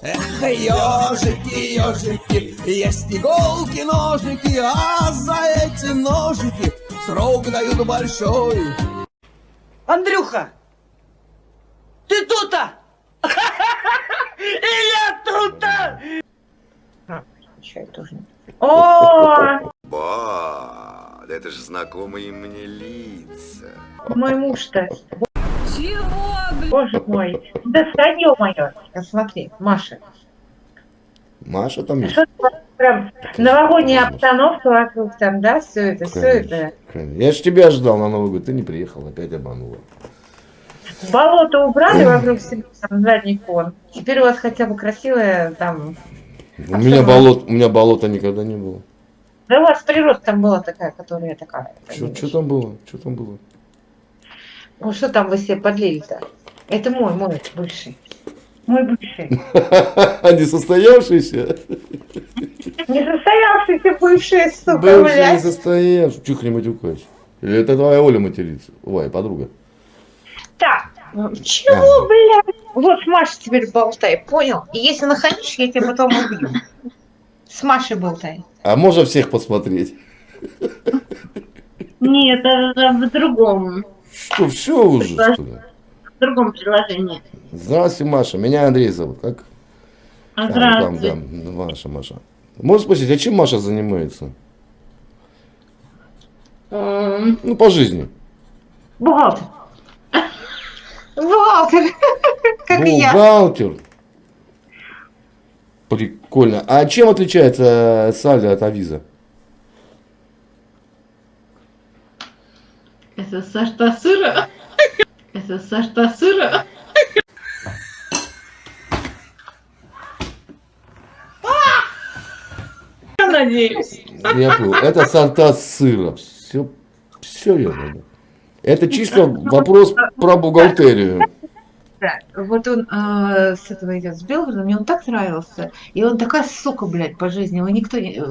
Эх, ежики, ежики, есть иголки, ножики, а за эти ножики срок дают большой. Андрюха, ты тут-то? И я тут-то! Чай тоже. О, Ба, да это же знакомые мне лица. мой муж-то. Чего, блин? Боже мой. Достань, ё-моё. Смотри, Маша. Маша там есть? Что прям новогодняя обстановка вокруг там, да? Все это. Конечно. Я ж тебя ждал на Новый год, ты не приехал, опять обманула. Болото убрали вокруг себя, там, задний фон. Теперь у вас хотя бы красивое там... У меня болота никогда не было. Да у вас природа там была такая, которая такая. Что там было? Что там было? Ну что там вы себе подлили-то? Это мой бывший. Мой бывший. Несостоявшийся? Несостоявшийся бывший, сука, Бывший блядь. несостоявшийся. Чё хрень матюкать? Или это твоя Оля матерится? Ой, подруга. Так, чего, блядь? Вот с Машей теперь болтай, понял? И если нахамишь, я тебя потом убью. С Машей болтай. А можно всех посмотреть? Нет, это в другом Все уже, что ли? приложении. Здравствуйте, Маша. Меня Андрей зовут. Как? Здравствуйте. Маша. Можно спросить, а чем Маша занимается? Ну, по жизни. Бухгалтер. Бухгалтер. Как и я. Бухгалтер. Прикольно. А чем отличается сальдо от авиза? Это сорта сыра. Это сорта сыра. Я надеюсь. Я понял. Это сорта сыра. Все верно. Это чисто вопрос про бухгалтерию. Да, вот он с этого идет, с Белгорода, мне он так нравился. И он такая сука, блядь, по жизни.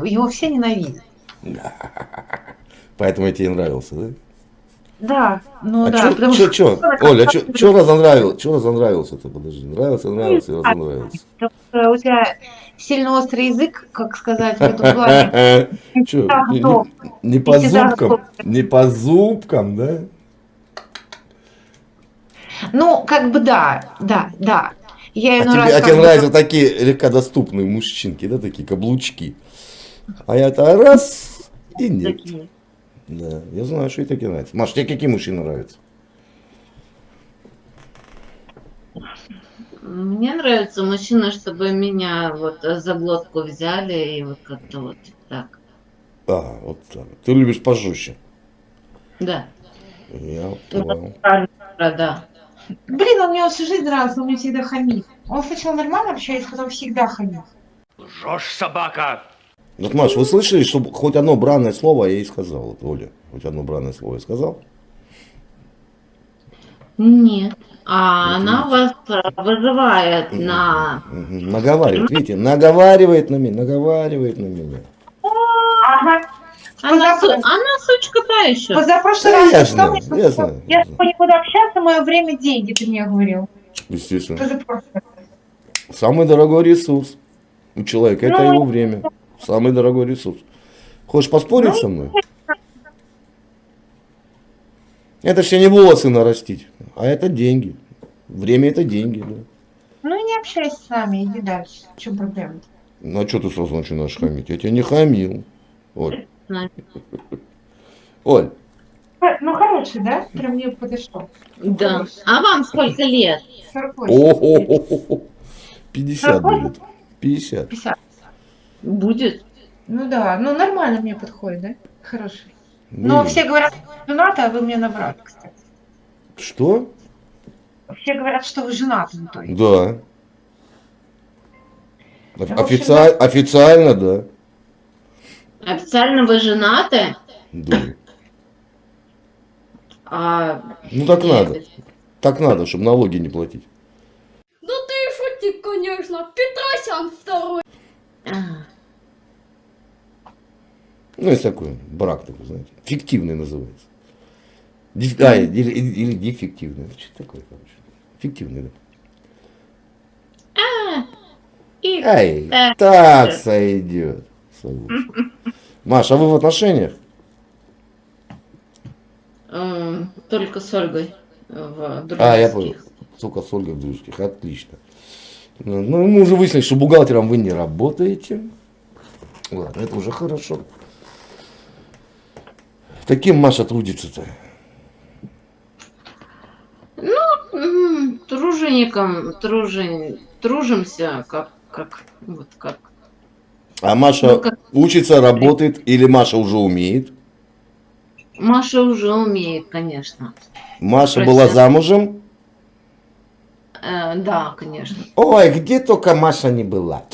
Его все ненавидят. Поэтому я тебе нравился, да? Да, ну А да. чё? Оля, чё разонравился-то? Подожди. Нравился, разонравился. Потому что у тебя сильно острый язык, как сказать, в этом плане. Чё, не по зубкам? Не по зубкам, да? Ну, как бы да. Я иной раз А как тебе бы- нравятся такие легкодоступные мужчинки, да, такие каблучки. А я-то раз и нет. Такие. Да, я знаю, что и такие нравятся. Маш, тебе какие мужчины нравятся? Мне нравится мужчина, чтобы меня вот за глотку взяли и вот как-то вот так. А, вот так. Ты любишь пожестче. Да. Я понял. Да. Блин, он мне всю жизнь нравился, он мне всегда хамит. Он сначала нормально общается, потом всегда хамит. Жжешь, собака! Вот, Маш, вы слышали, что хоть одно бранное слово я ей сказал? Вот, Оля, хоть одно бранное слово я сказал? Нет. А она вас вызывает на... Наговаривает, видите, наговаривает на меня. Ага. Она сучка та еще. Позапрошлый Да, раз я ты вспомнил, знаю, я знаю. Я с тобой не буду общаться, мое время деньги, ты мне говорил. Естественно. Позапрошлый. Самый дорогой ресурс у человека это Ну, его время. Самый дорогой ресурс. Хочешь поспорить со мной? Это ж не волосы нарастить, а это деньги. Время это деньги, да. Ну не общайся с нами, иди дальше. В чем проблема? Ну а что ты сразу начинаешь хамить? Я тебя не хамил. Оль. Оль. Ну хороший, да? Прям мне подошел. Да. А вам сколько лет? 48. О-хо-хо-хо. 50 будет. 50. 50. Будет. Ну да, ну нормально мне подходит, да? Хороший. Но Будет. все говорят, что вы женаты, а вы мне набрали, кстати. Что? Все говорят, что вы женаты в итоге. Да. в общем, Официально, да. Официально вы женаты? Да. А... Ну так надо. Так надо, чтобы налоги не платить. Ну ты шутник, конечно. Петросян второй. Ну, есть такой брак такой, знаете. Фиктивный называется. Или дефективный. Что такое, короче. Фиктивный, да. Эй, Так. так сойдет. Маша, а вы в отношениях? Только с Ольгой в Я понял. дружеских. Сука, с Ольгой в дружеских. Отлично. Ну, мы уже выяснили, что бухгалтером вы не работаете. Ладно, это уже хорошо. Каким Маша трудится-то? Тружеником, тружимся, вот как. А Маша Ну, как- учится, работает или Маша уже умеет? Маша уже умеет, конечно. Маша Прости. была замужем? Да, конечно. Ой, где только Маша не была.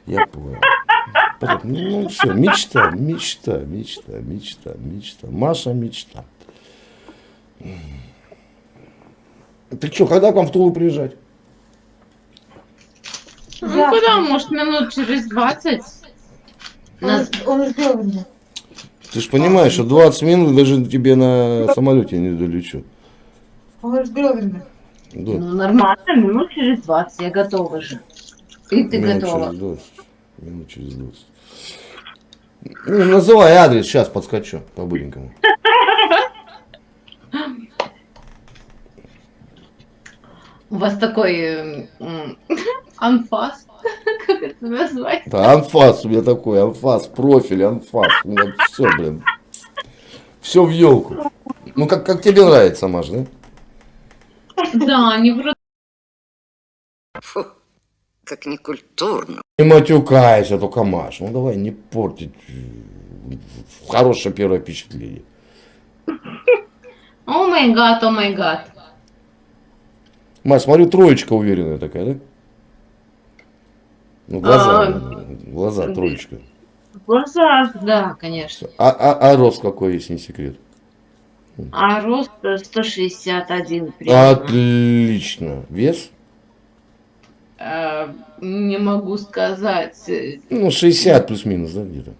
Я понял. Ну все, мечта. Маша мечта. Ты что, когда к вам в Тулу приезжать? Ну, куда, может, минут через 20? Он ждет меня. Ты же понимаешь, что 20 минут даже тебе на самолете не долечу. Он ждет меня. Да. Ну, нормально, минут через 20, я готова же. И ты Минут готова. через 20. Минут через 20. Ну, называй адрес, сейчас подскочу по-быренькому. У вас такой анфас, как это назвать? Да, анфас у меня такой, анфас, профиль, анфас. У меня все, блин. Все в елку. Ну, как тебе нравится, Маш, да? Да, не вроде. Фу, как некультурно. Не матюкайся, только Маш. Ну, давай не портить хорошее первое впечатление. О май гад, о май гад. Маш, смотрю, троечка уверенная такая, да? Ну, глаза троечка. В глазах, да, конечно. А рост какой, если не секрет? А рост 161 примерно. Отлично. Вес? Не могу сказать. Ну, 60 плюс-минус, да, где-то.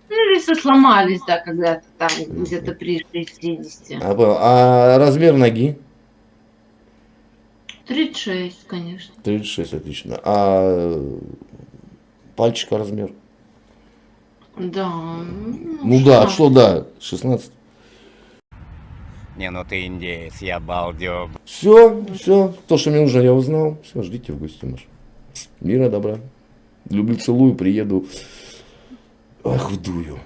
Ну, весы сломались, да, когда-то там, где-то при 60. А размер ноги? 36, конечно. 36, отлично. А пальчика размер? Да. Ну да, что да, 16. Не, ну ты индеец, я балдег. Все, то, что мне нужно, я узнал. Все, ждите в гости, Маш. Мира, добра. Люблю, целую, приеду. Ах, вдую.